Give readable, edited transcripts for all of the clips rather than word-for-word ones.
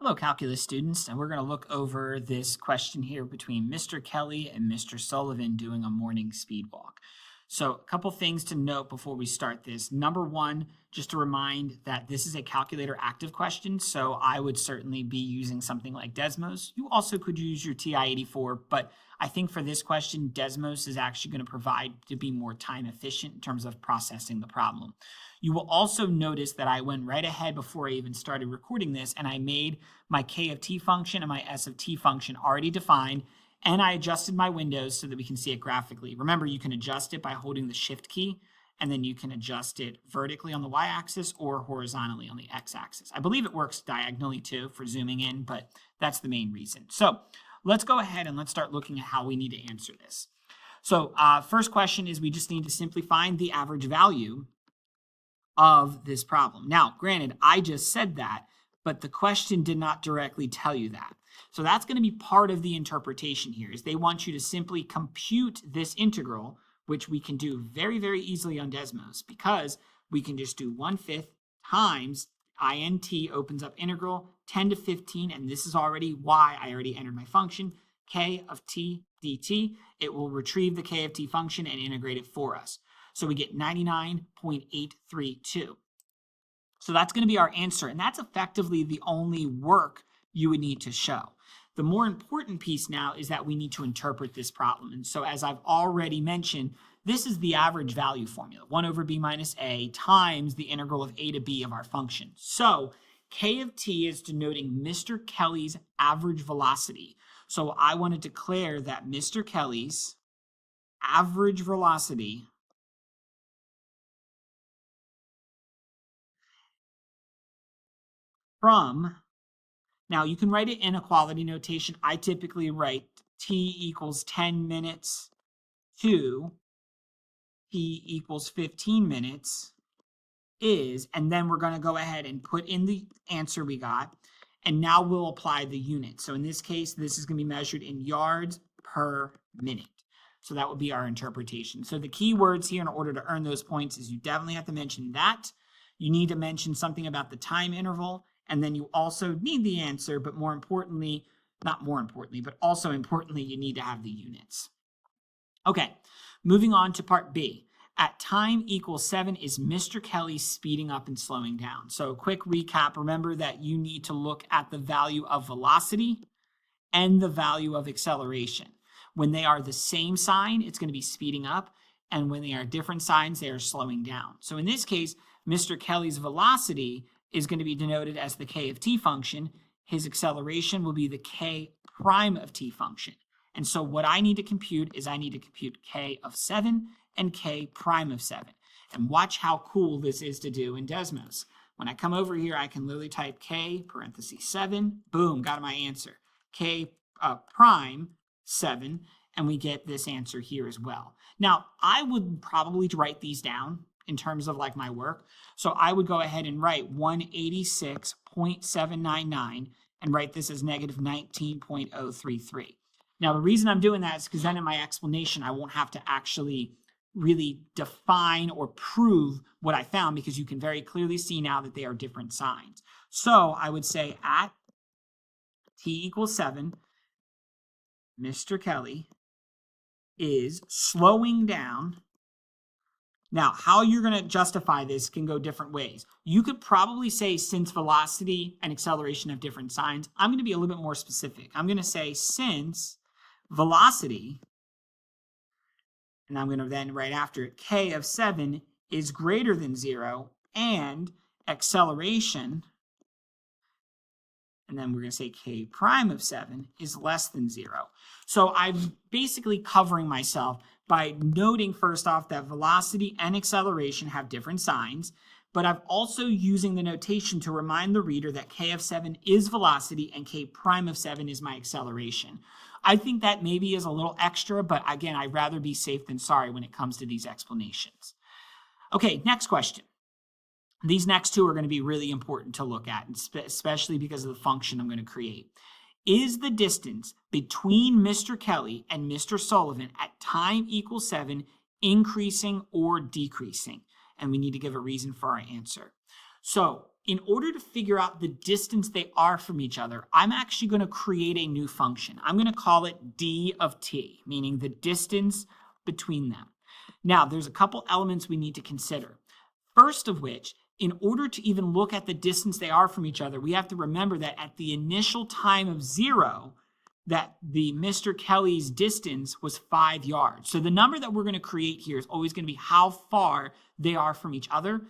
Hello, calculus students, and we're going to look over this question here between Mr. Kelly and Mr. Sullivan doing a morning speed walk. So a couple things to note before we start this. Number one, just to remind that this is a calculator active question, so I would certainly be using something like Desmos. You also could use your TI-84, but I think for this question, Desmos is actually going to provide to be more time efficient in terms of processing the problem. You will also notice that I went right ahead before I even started recording this, and I made my K of t function and my S of t function already defined, and I adjusted my windows so that we can see it graphically. Remember, you can adjust it by holding the Shift key, and then you can adjust it vertically on the y-axis or horizontally on the x-axis. I believe it works diagonally too for zooming in, but that's the main reason. So let's go ahead and let's start looking at how we need to answer this. So first question is we just need to simply find the average value of this problem. Now, granted, I just said that, but the question did not directly tell you that. So that's going to be part of the interpretation here, is they want you to simply compute this integral, which we can do very, very easily on Desmos, because we can just do 1/5 times int opens up integral 10 to 15, and this is already y, I already entered my function, k of t dt. It will retrieve the k of t function and integrate it for us. So we get 99.832. So that's going to be our answer, and that's effectively the only work you would need to show. The more important piece now is that we need to interpret this problem. And so as I've already mentioned, this is the average value formula, 1 over b minus a times the integral of a to b of our function. So k of t is denoting Mr. Kelly's average velocity. So I want to declare that Mr. Kelly's average velocity from, now you can write it in equality notation. I typically write t equals 10 minutes to t equals 15 minutes is, and then we're going to go ahead and put in the answer we got, and now we'll apply the unit. So in this case, this is going to be measured in yards per minute. So that would be our interpretation. So the key words here in order to earn those points is you definitely have to mention that. You need to mention something about the time interval, and then you also need the answer, but more importantly, not more importantly, but also importantly, you need to have the units. Okay, moving on to part B. At time equals 7 is Mr. Kelly speeding up and slowing down. So a quick recap, remember that you need to look at the value of velocity and the value of acceleration. When they are the same sign, it's going to be speeding up, and when they are different signs, they are slowing down. So in this case, Mr. Kelly's velocity is going to be denoted as the k of t function. His acceleration will be the k prime of t function. And so what I need to compute is I need to compute k of 7 and k prime of 7. And watch how cool this is to do in Desmos. When I come over here, I can literally type k parentheses 7, boom, got my answer. K prime 7, and we get this answer here as well. Now, I would probably write these down in terms of like my work. So I would go ahead and write 186.799 and write this as negative 19.033. Now, the reason I'm doing that is because then in my explanation, I won't have to actually really define or prove what I found, because you can very clearly see now that they are different signs. So I would say at t equals 7, Mr. Kelly is slowing down. Now, how you're going to justify this can go different ways. You could probably say, since velocity and acceleration have different signs, I'm going to be a little bit more specific. I'm going to say since velocity, and I'm going to then right after it, k of 7 is greater than 0, and acceleration, and then we're going to say k prime of 7 is less than 0. So I'm basically covering myself by noting first off that velocity and acceleration have different signs, but I'm also using the notation to remind the reader that k of 7 is velocity and k prime of 7 is my acceleration. I think that maybe is a little extra, but again, I'd rather be safe than sorry when it comes to these explanations. Okay, next question. These next two are going to be really important to look at, especially because of the function I'm going to create. Is the distance between Mr. Kelly and Mr. Sullivan at time equals 7 increasing or decreasing? And we need to give a reason for our answer. So in order to figure out the distance they are from each other, I'm actually going to create a new function. I'm going to call it d of t, meaning the distance between them. Now, there's a couple elements we need to consider. First of which, in order to even look at the distance they are from each other, we have to remember that at the initial time of 0, that the Mr. Kelly's distance was 5 yards. So the number that we're going to create here is always going to be how far they are from each other.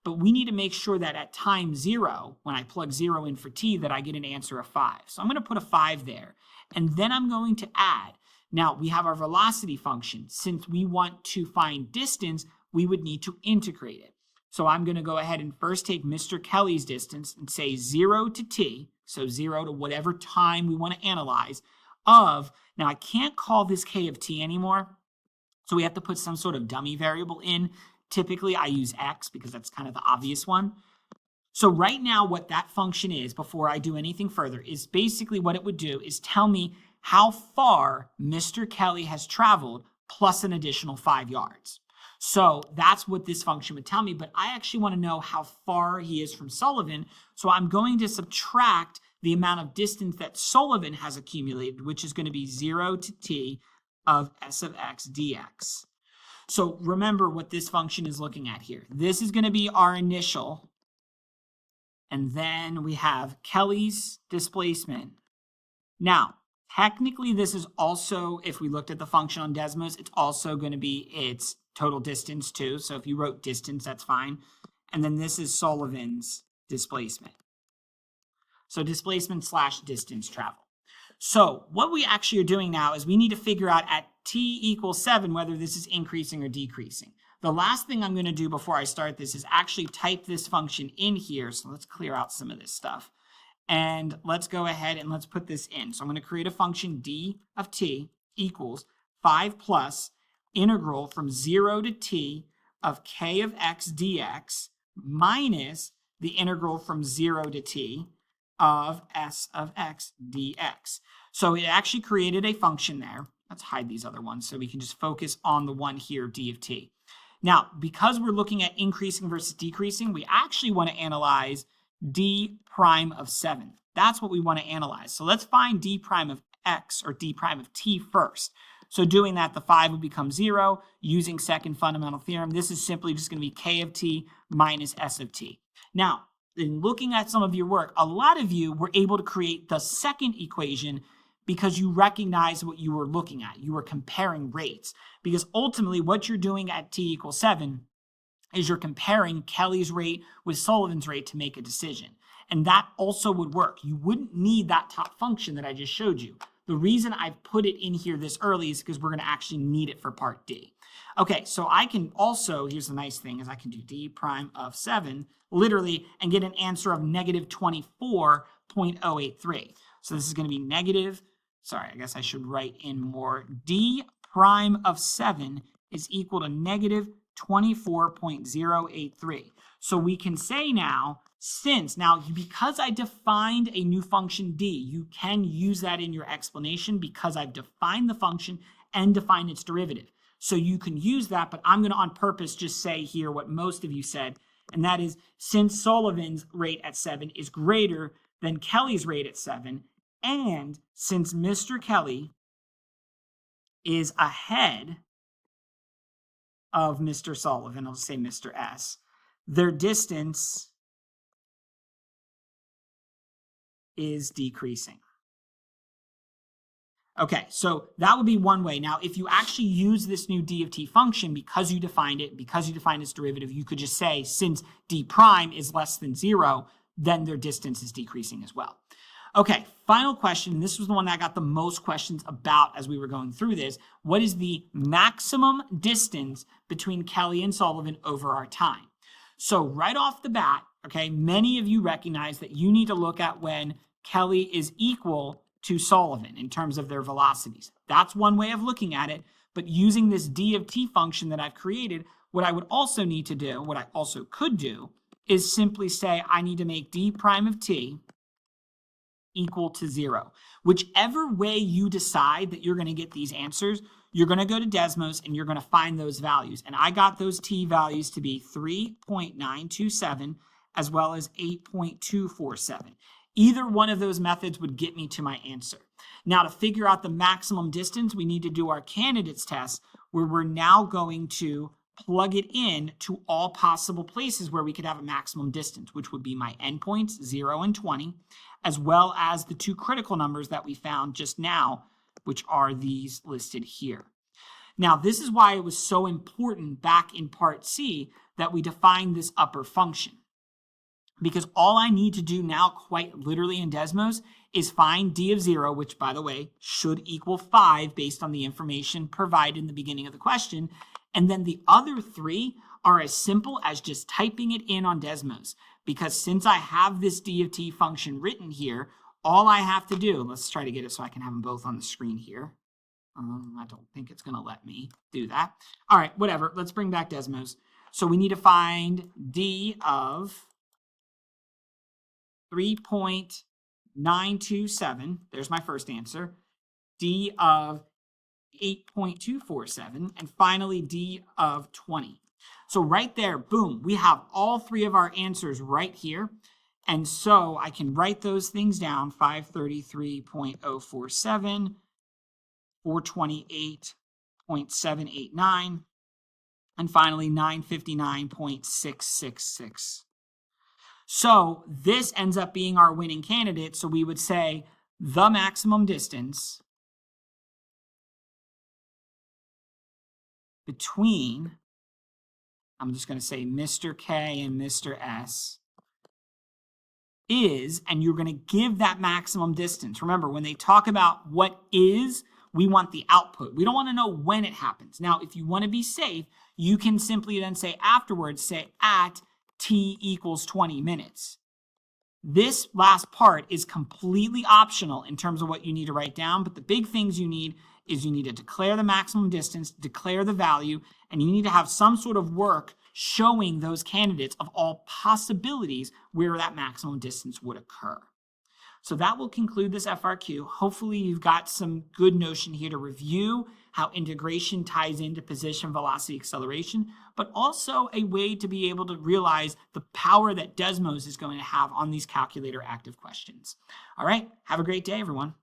But we need to make sure that at time 0, when I plug 0 in for t, that I get an answer of 5. So I'm going to put a 5 there. And then I'm going to add. Now, we have our velocity function. Since we want to find distance, we would need to integrate it. So I'm going to go ahead and first take Mr. Kelly's distance and say 0 to t, so 0 to whatever time we want to analyze, of, now I can't call this k of t anymore, so we have to put some sort of dummy variable in. Typically, I use x because that's kind of the obvious one. So right now, what that function is, before I do anything further, is basically what it would do is tell me how far Mr. Kelly has traveled plus an additional 5 yards. So that's what this function would tell me, but I actually want to know how far he is from Sullivan, so I'm going to subtract the amount of distance that Sullivan has accumulated, which is going to be 0 to t of s of x dx. So remember what this function is looking at here. This is going to be our initial, and then we have Kelly's displacement. Now, technically this is also, if we looked at the function on Desmos, it's also going to be its total distance too. So if you wrote distance, that's fine. And then this is Sullivan's displacement. So displacement / distance travel. So what we actually are doing now is we need to figure out at t equals 7 whether this is increasing or decreasing. The last thing I'm going to do before I start this is actually type this function in here. So let's clear out some of this stuff. And let's go ahead and let's put this in. So I'm going to create a function d of t equals 5 plus integral from 0 to t of k of x dx minus the integral from 0 to t of s of x dx. So it actually created a function there. Let's hide these other ones so we can just focus on the one here, d of t. Now, because we're looking at increasing versus decreasing, we actually want to analyze d prime of 7. That's what we want to analyze. So let's find d prime of x or d prime of t first. So doing that, the 5 would become 0. Using second fundamental theorem, this is simply just going to be k of t minus s of t. Now, in looking at some of your work, a lot of you were able to create the second equation because you recognize what you were looking at. You were comparing rates. Because ultimately, what you're doing at t equals 7 is you're comparing Kelly's rate with Sullivan's rate to make a decision. And that also would work. You wouldn't need that top function that I just showed you. The reason I've put it in here this early is because we're going to actually need it for part D. Okay, so I can also, here's the nice thing, is I can do d prime of 7, literally, and get an answer of negative 24.083. So this is going to be negative, sorry, I guess I should write in more. D prime of 7 is equal to negative 24.083. So we can say now, because I defined a new function d, you can use that in your explanation because I've defined the function and defined its derivative. So you can use that, but I'm going to on purpose just say here what most of you said, and that is since Sullivan's rate at 7 is greater than Kelly's rate at 7, and since Mr. Kelly is ahead of Mr. Sullivan, I'll say Mr. S, their distance is decreasing. Okay, so that would be one way. Now, if you actually use this new d of t function, because you defined its derivative, you could just say since d prime is less than 0, then their distance is decreasing as well. Okay, final question, and this was the one that I got the most questions about as we were going through this. What is the maximum distance between Kelly and Sullivan over our time? So right off the bat, okay, many of you recognize that you need to look at when Kelly is equal to Sullivan in terms of their velocities. That's one way of looking at it, but using this d of t function that I've created, what I would also need to do, what I also could do, is simply say I need to make d prime of t equal to 0. Whichever way you decide that you're going to get these answers, you're going to go to Desmos and you're going to find those values. And I got those t values to be 3.927 as well as 8.247. Either one of those methods would get me to my answer. Now, to figure out the maximum distance, we need to do our candidates test, where we're now going to plug it in to all possible places where we could have a maximum distance, which would be my endpoints, 0 and 20, as well as the two critical numbers that we found just now, which are these listed here. Now, this is why it was so important back in part C that we defined this upper function. Because all I need to do now, quite literally in Desmos, is find d of 0, which, by the way, should equal 5 based on the information provided in the beginning of the question. And then the other three are as simple as just typing it in on Desmos. Because since I have this d of t function written here, all I have to do, let's try to get it so I can have them both on the screen here. I don't think it's going to let me do that. All right, whatever. Let's bring back Desmos. So we need to find d of 3.927. There's my first answer. D of 8.247. And finally, D of 20. So right there, boom, we have all three of our answers right here. And so I can write those things down, 533.047, 428.789, and finally 959.666. So this ends up being our winning candidate. So we would say the maximum distance between, I'm just going to say Mr. K and Mr. S, is, and you're going to give that maximum distance. Remember, when they talk about what is, we want the output. We don't want to know when it happens. Now, if you want to be safe, you can simply then say afterwards, say at t equals 20 minutes. This last part is completely optional in terms of what you need to write down, but the big things you need is you need to declare the maximum distance, declare the value, and you need to have some sort of work showing those candidates of all possibilities where that maximum distance would occur. So that will conclude this FRQ. Hopefully you've got some good notion here to review how integration ties into position, velocity, acceleration, but also a way to be able to realize the power that Desmos is going to have on these calculator active questions. All right, have a great day, everyone.